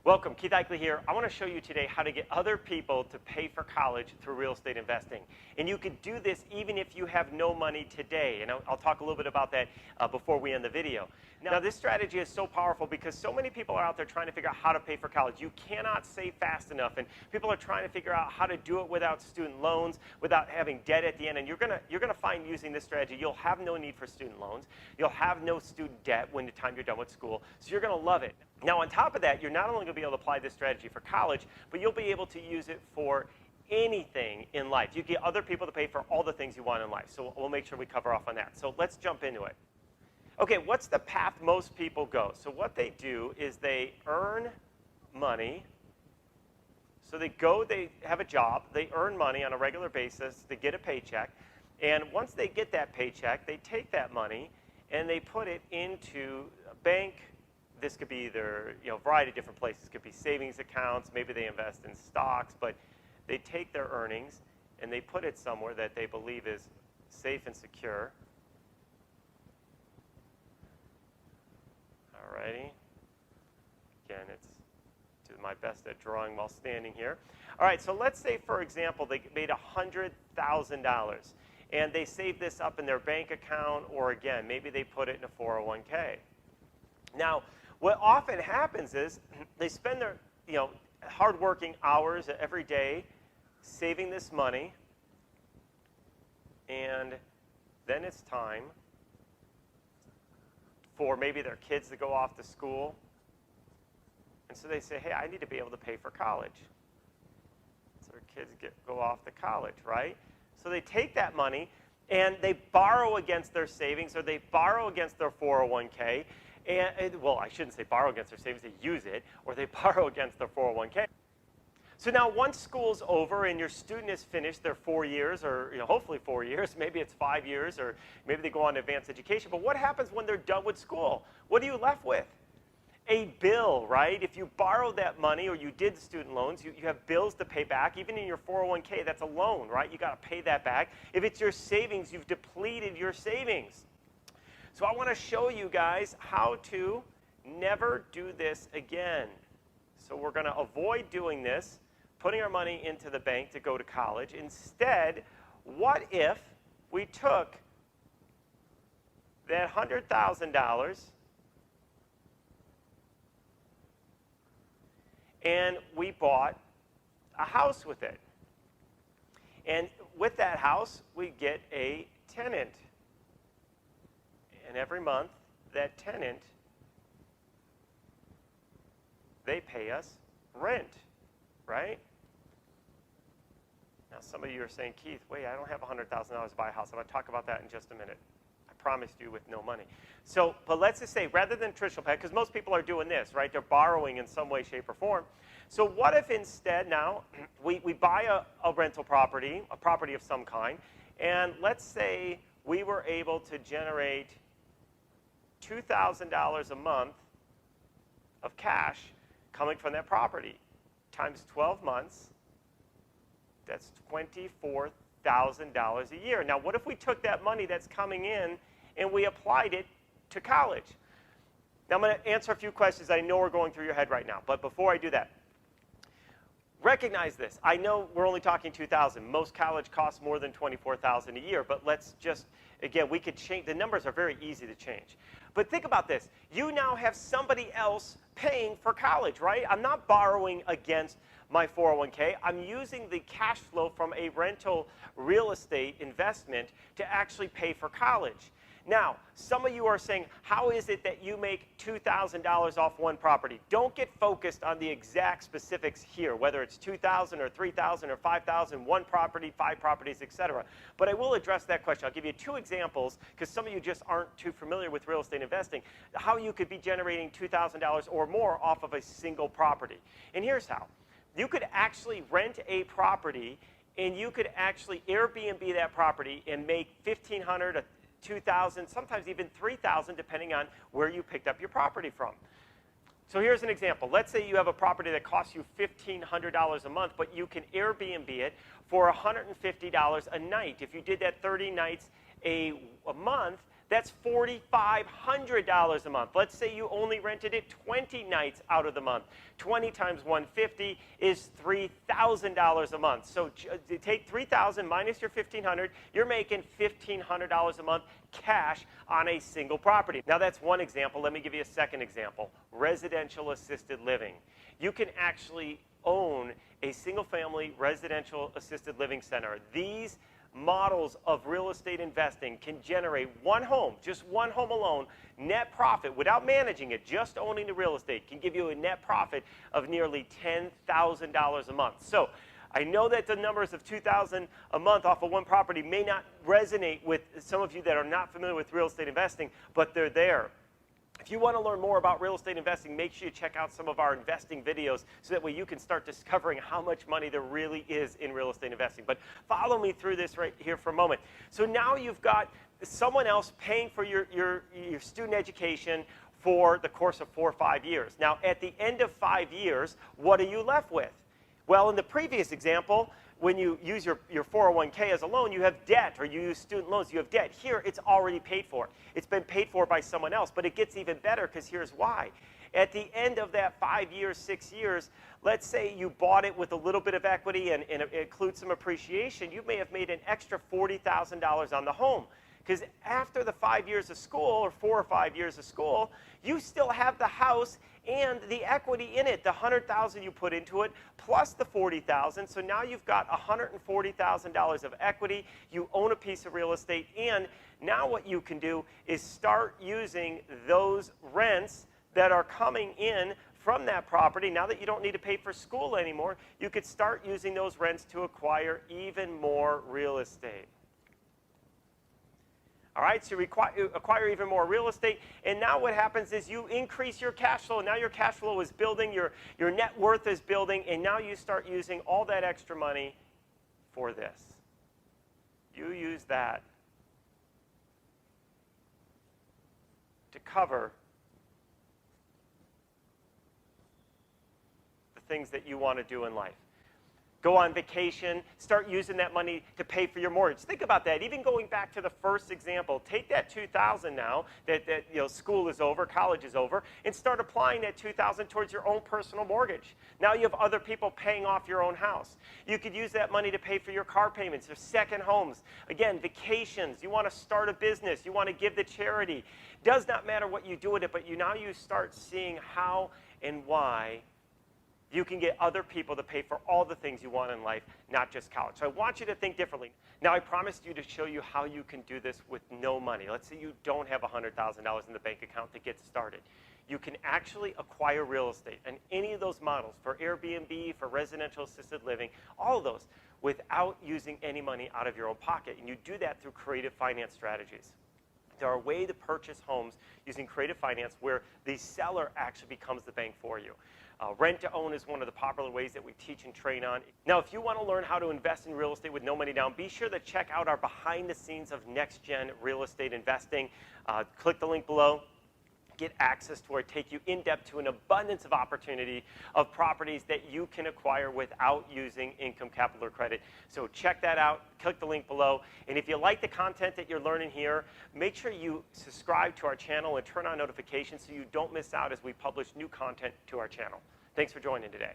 Welcome, Keith Aichele here. I want to show you today how to get other people to pay for college through real estate investing. And you can do this even if you have no money today. And I'll talk a little bit about that before we end the video. Now, this strategy is so powerful because so many people are out there trying to figure out how to pay for college. You cannot save fast enough. And people are trying to figure out how to do it without student loans, without having debt at the end. And you're gonna find using this strategy, you'll have no need for student loans. You'll have no student debt when the time you're done with school. So you're going to love it. Now, on top of that, you're not only going to be able to apply this strategy for college, but you'll be able to use it for anything in life. You get other people to pay for all the things you want in life. So we'll make sure we cover off on that. So let's jump into it. Okay, what's the path most people go? So what they do is they earn money. So they have a job, they earn money on a regular basis, they get a paycheck, and once they get that paycheck, they take that money and they put it into a bank. This could be either, a variety of different places. It could be savings accounts, maybe they invest in stocks, but they take their earnings and they put it somewhere that they believe is safe and secure. Alrighty. Again, it's to my best at drawing while standing here. All right, so let's say, for example, they made $100,000 and they save this up in their bank account, or again, maybe they put it in a 401k. Now, what often happens is they spend their, hard-working hours every day saving this money, and then it's time for maybe their kids to go off to school. And so they say, hey, I need to be able to pay for college. So their kids go off to college, right? So they take that money and they borrow against their savings, or they borrow against their 401k. Well, I shouldn't say borrow against their savings, they use it, or they borrow against their 401k. So now once school's over and your student has finished their 4 years, or hopefully 4 years, maybe it's 5 years, or maybe they go on to advanced education, but what happens when they're done with school? What are you left with? A bill, right? If you borrowed that money or you did student loans, you have bills to pay back. Even in your 401k, that's a loan, right? You got to pay that back. If it's your savings, you've depleted your savings. So I want to show you guys how to never do this again. So we're going to avoid doing this, putting our money into the bank to go to college. Instead, what if we took that $100,000 and we bought a house with it? And with that house, we get a tenant. And every month, that tenant, they pay us rent, right? Now, some of you are saying, Keith, wait, I don't have $100,000 to buy a house. I'm going to talk about that in just a minute. I promised you with no money. So, but let's just say, rather than traditional pay, because most people are doing this, right? They're borrowing in some way, shape, or form. So what if instead now we buy a rental property, a property of some kind, and let's say we were able to generate $2,000 a month of cash coming from that property times 12 months. That's $24,000 a year. Now, what if we took that money that's coming in and we applied it to college? Now, I'm going to answer a few questions I know are going through your head right now, but before I do that, recognize this. I know we're only talking $2,000. Most college costs more than $24,000 a year, but let's just, again, we could change. The numbers are very easy to change. But think about this. You now have somebody else paying for college, right? I'm not borrowing against my 401k. I'm using the cash flow from a rental real estate investment to actually pay for college. Now, some of you are saying, how is it that you make $2,000 off one property? Don't get focused on the exact specifics here, whether it's $2,000 or $3,000 or $5,000, one property, 5 properties, etc. But I will address that question. I'll give you 2 examples, because some of you just aren't too familiar with real estate investing, how you could be generating $2,000 or more off of a single property. And here's how. You could actually rent a property, and you could actually Airbnb that property and make $1,500 to $2,000, sometimes even $3,000, depending on where you picked up your property from. So here's an example. Let's say you have a property that costs you $1,500 a month, but you can Airbnb it for $150 a night. If you did that 30 nights a month, That's $4,500 a month. Let's say you only rented it 20 nights out of the month. 20 times 150 is $3,000 a month. So take $3,000 minus your $1,500, you're making $1,500 a month cash on a single property. Now that's one example. Let me give you a second example. Residential assisted living. You can actually own a single-family residential assisted living center. These models of real estate investing can generate one home, just one home alone, net profit without managing it, just owning the real estate can give you a net profit of nearly $10,000 a month. So I know that the numbers of $2,000 a month off of one property may not resonate with some of you that are not familiar with real estate investing, but they're there. If you want to learn more about real estate investing, make sure you check out some of our investing videos so that way you can start discovering how much money there really is in real estate investing. But follow me through this right here for a moment. So now you've got someone else paying for your student education for the course of 4 or 5 years. Now, at the end of 5 years, what are you left with? Well, in the previous example, when you use your 401k as a loan, you have debt, or you use student loans, you have debt. Here, it's already paid for. It's been paid for by someone else, but it gets even better because here's why. At the end of that 5 years, 6 years, let's say you bought it with a little bit of equity and it includes some appreciation, you may have made an extra $40,000 on the home. Because after the 5 years of school, or 4 or 5 years of school, you still have the house and the equity in it, the $100,000 you put into it, plus the $40,000. So now you've got $140,000 of equity. You own a piece of real estate, and now what you can do is start using those rents that are coming in from that property. Now that you don't need to pay for school anymore, you could start using those rents to acquire even more real estate. All right, so you acquire even more real estate, and now what happens is you increase your cash flow. Now your cash flow is building, your net worth is building, and now you start using all that extra money for this. You use that to cover the things that you want to do in life. Go on vacation, start using that money to pay for your mortgage. Think about that. Even going back to the first example, take that $2,000 now that school is over, college is over, and start applying that $2,000 towards your own personal mortgage. Now you have other people paying off your own house. You could use that money to pay for your car payments, your second homes. Again, vacations. You want to start a business. You want to give to charity. Does not matter what you do with it, but now you start seeing how and why you can get other people to pay for all the things you want in life, not just college. So I want you to think differently. Now, I promised you to show you how you can do this with no money. Let's say you don't have $100,000 in the bank account to get started. You can actually acquire real estate in any of those models, for Airbnb, for residential assisted living, all of those, without using any money out of your own pocket. And you do that through creative finance strategies. There are ways to purchase homes using creative finance where the seller actually becomes the bank for you. Rent-to-own is one of the popular ways that we teach and train on. Now, if you want to learn how to invest in real estate with no money down, be sure to check out our behind the scenes of NextGen Real Estate Investing. Click the link below. Get access to or take you in depth to an abundance of opportunity of properties that you can acquire without using income, capital, or credit. So check that out. Click the link below. And if you like the content that you're learning here, make sure you subscribe to our channel and turn on notifications so you don't miss out as we publish new content to our channel. Thanks for joining today.